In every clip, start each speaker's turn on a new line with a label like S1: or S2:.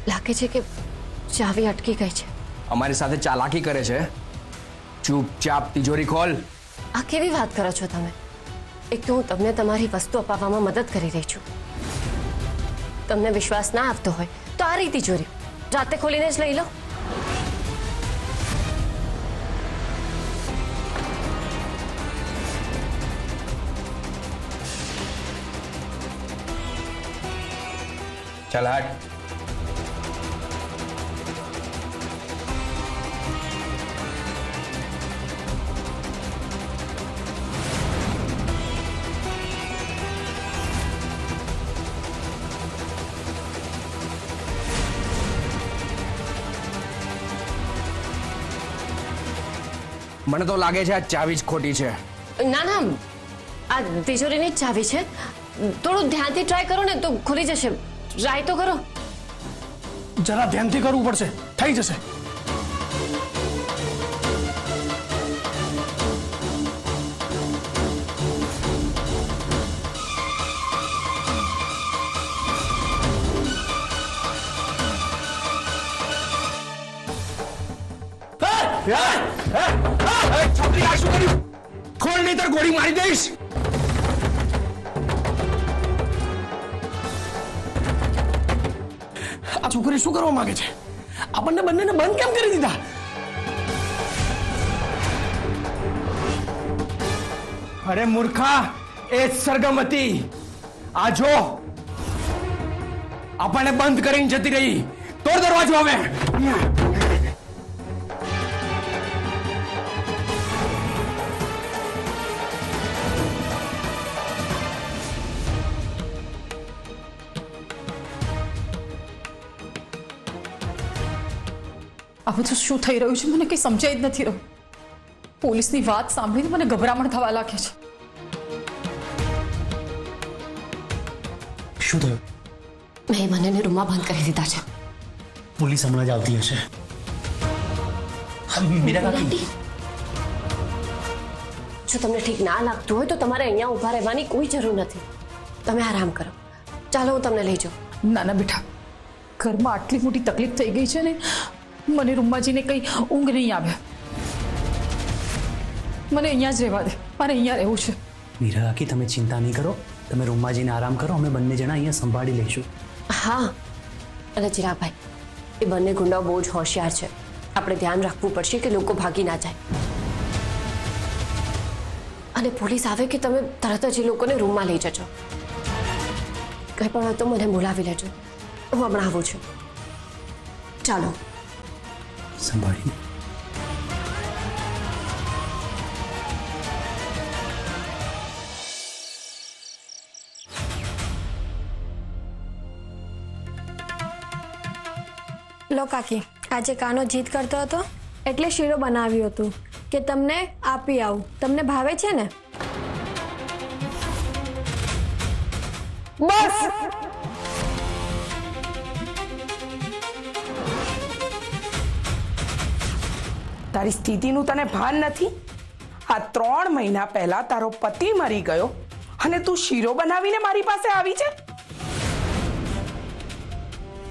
S1: લાગે છે કે ચાવી અટકી ગઈ છે.
S2: અમારી સાથે ચાલાકી કરે છે. ચૂપચાપ તિજોરી ખોલ.
S1: આ કેવી વાત કરો છો તમે? એક તો હું તમને તમારી વસ્તુ અપાવવામાં મદદ કરી રહી છું. તમને વિશ્વાસ ના આવતો હોય તો આ રીત તિજોરી રાતે ખોલીને જ લઈ લો.
S2: ચાલ હટ. મને તો લાગે છે આ ચાવી જ ખોટી છે.
S1: ના ના, આ તિજોરીની જ ચાવી છે. થોડું ધ્યાનથી ટ્રાય કરો ને તો ખુલી જશે. ટ્રાય તો કરો.
S3: જરા ધ્યાનથી કરવું પડશે, થઈ જશે.
S2: છોકરી આ શું કર્યું? ખોલ નહીં તો ગોળી મારી દઈશ.
S3: આ છોકરી શું કરવા માંગે છે? આપણને બંનેને બંધ કેમ કરી દીધા?
S2: અરે મૂર્ખા, એ જ સરગમ હતી. આ જો આપણને બંધ કરીને જતી રહી. તોડ દરવાજો હવે.
S4: આ બધું શું થઈ રહ્યું છે મને કંઈ સમજાય જ નથી રહ્યું. પોલીસની વાત સાંભળીને મને ગભરામણ થવા લાગે છે.
S5: શું થયું?
S1: મેં બંનેને રૂમમાં બંધ કરી દીધા છે.
S5: પોલીસ હમણાં જ આવતી હશે. મીરા કાકી,
S1: જો તમને ઠીક ના લાગતું હોય તો તમારે અહીંયા ઊભા રહેવાની કોઈ જરૂર નથી. તમે આરામ કરો. ચાલો હું તમને લઈ જાઉં.
S4: ના ના બેટા, ઘરમાં આટલી મોટી તકલીફ થઈ ગઈ છે ને, મને રૂમમાં જઈને કંઈ ઊંઘ નહીં આવે. મને અહીંયા જ રહેવા દે. મારે અહીંયા રહેવું છે.
S5: મીરા કાકી, તમે ચિંતા નહીં કરો. તમે રૂમમાં જઈને આરામ કરો. અમે બંને જણા અહીંયા સંભાળી લઈશું.
S1: હા, અને ચિરાગભાઈ, એ બંને ગુંડાઓ બહુ જ હોશિયાર છે. આપણે ધ્યાન રાખવું પડશે કે લોકો ભાગી ના જાય. અને પોલીસ આવે કે તમે તરત જ એ લોકોને રૂમમાં લઈ જજો. કંઈ પણ હોય તો મને બોલાવી લેજો. હું હમણાં આવું છું. ચાલો.
S5: સંભાળીને.
S6: લો કાકી, આજે કાનો જીદ કરતો હતો એટલે શીરો બનાવ્યું હતું કે તમને આપી આવું. તમને ભાવે છે ને?
S3: બસ.
S7: તારી સ્થિતિનું તને ભાન નથી? આ 3 મહિના પહેલા તારો પતિ મરી ગયો અને તું શીરો બનાવીને મારી પાસે આવી છે?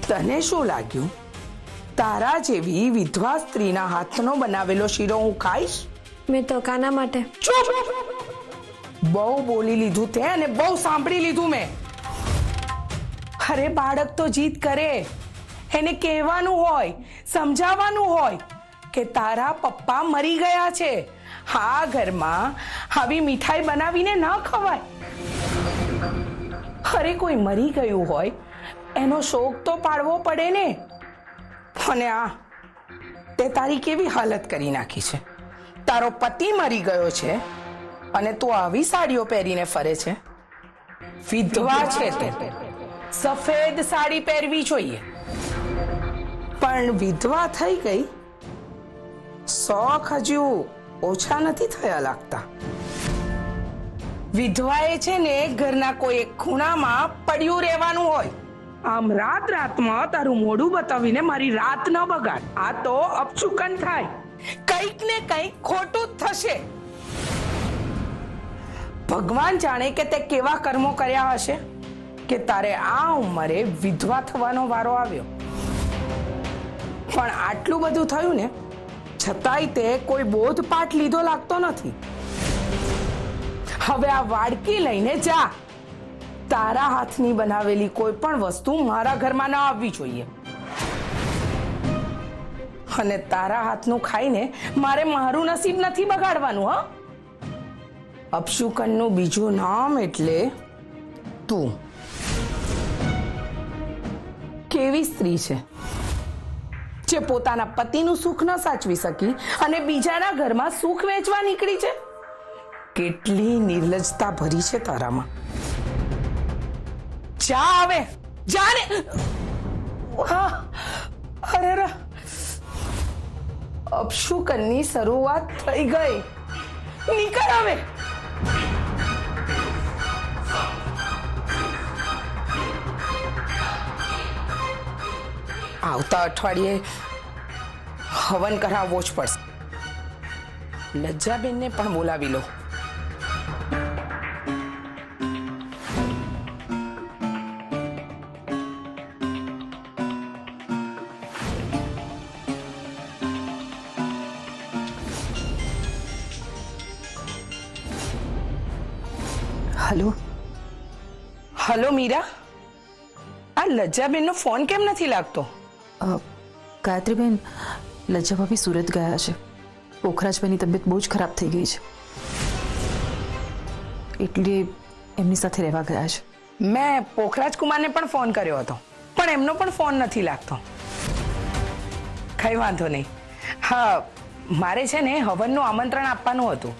S7: તને શું લાગ્યું તારા જેવી વિધવા સ્ત્રીના હાથનો બનાવેલો શીરો હું ખાઈશ?
S6: મેં તો કાના માટે.
S7: ચૂપ! બહુ બોલી લીધું તે અને બહુ સાંભળી લીધું મેં. અરે બાળક તો જીદ કરે, એને કહેવાનું હોય, સમજાવવાનું હોય કે તારા પપ્પા મરી ગયા છે. હા, ઘરમાં આવી મીઠાઈ બનાવીને ન ખવાય. અરે કોઈ મરી ગયું હોય એનો શોક તો પાડવો પડે ને. અને આ તે તારી કેવી હાલત કરી નાખી છે. તારો પતિ મરી ગયો છે અને તું આવી સાડીઓ પહેરીને ફરે છે. વિધવા છે તે. સફેદ સાડી પહેરવી જોઈએ. પણ વિધવા થઈ ગઈ, શોખ હજુ ઓછા નથી થયા લાગતા. વિધવાએ છે ને ઘરના કોઈ એક ખૂણામાં પડ્યું રહેવાનું હોય. આમ રાતમાં તારું મોઢું બતાવીને મારી રાત ન બગાડ. આ તો અપચુકન થાય. કંઈક ને કંઈક ખોટું જ થશે. ભગવાન જાણે કે તે કેવા કર્મો કર્યા હશે કે તારે આ ઉંમરે વિધવા થવાનો વારો આવ્યો. પણ આટલું બધું થયું ને છતાંય તે કોઈ બોધપાઠ લીધો લાગતો નથી. હવે આ વાડકી લઈને જા. તારા હાથની બનાવેલી કોઈ પણ વસ્તુ મારા ઘરમાં ન આવવી જોઈએ. અને તારા હાથનું ખાઈને મારે મારું નસીબ નથી બગાડવાનું. હા, અપશુકનનું બીજું નામ એટલે તું. કેવી સ્ત્રી છે જે પોતાના પતિનું સુખ ન સાચવી શકી અને બીજાના ઘરમાં સુખ વેચવા નીકળી છે. કેટલી નિર્લજ્જતા ભરી છે તારામાં. જા હવે, જા ને. અરે અપશુકનની શરૂઆત થઈ ગઈ. નીકળ હવે. આવતા અઠવાડિયે હવન કરાવવો જ પડશે. લજ્જાબેનને પણ બોલાવી લો.
S4: હલો
S7: હલો મીરા, આ લજ્જાબેનનો ફોન કેમ નથી લાગતો?
S4: ગાયત્રીબેન, લજ્જા ભાભી સુરત ગયા છે. પોખરાજભાઈની તબિયત બહુ જ ખરાબ થઈ ગઈ છે એટલે એમની સાથે રહેવા ગયા છે.
S7: મેં પોખરાજ કુમારને પણ ફોન કર્યો હતો પણ એમનો પણ ફોન નથી લાગતો. કઈ વાંધો નહીં. હા, મારે છે ને હવનનું આમંત્રણ આપવાનું હતું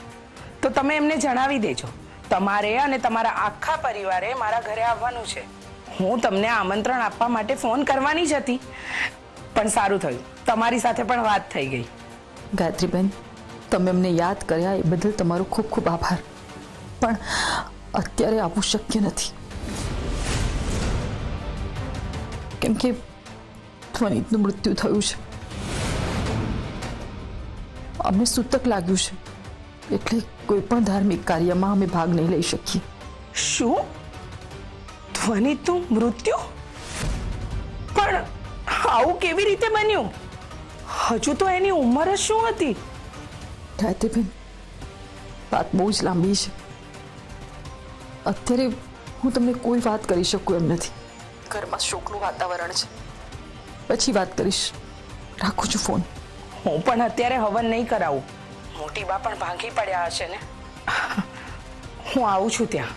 S7: તો તમે એમને જણાવી દેજો. તમારે અને તમારા આખા પરિવારે મારા ઘરે આવવાનું છે. હું તમને આમંત્રણ આપવા માટે ફોન કરવાની જ હતી પણ સારું થયું તમારી સાથે પણ વાત થઈ ગઈ.
S4: ગાયત્રીબેન, તમે અમને યાદ કર્યા એ બદલ તમારો ખૂબ ખૂબ આભાર. પણ અત્યારે આવવું શક્ય નથી કેમ કે ધ્વનિતનું મૃત્યુ થયું છે. અમને સૂતક લાગ્યું છે એટલે કોઈ પણ ધાર્મિક કાર્યમાં અમે ભાગ નહીં લઈ શકીએ.
S7: શું? ધ્વનિતનું મૃત્યુ? પણ આવું કેવી રીતે બન્યું? હજુ તો એની ઉંમર જ શું હતી?
S4: ગાયત્રીબેન, વાત બહુ જ લાંબી છે. અત્યારે હું તમને કોઈ વાત કરી શકું એમ નથી. ઘરમાં શોકનું વાતાવરણ છે. પછી વાત કરીશ. રાખું છું ફોન.
S7: હું પણ અત્યારે હવન નહીં કરાવું. મોટી બા પણ ભાંગી પડ્યા હશે ને. હું આવું છું ત્યાં.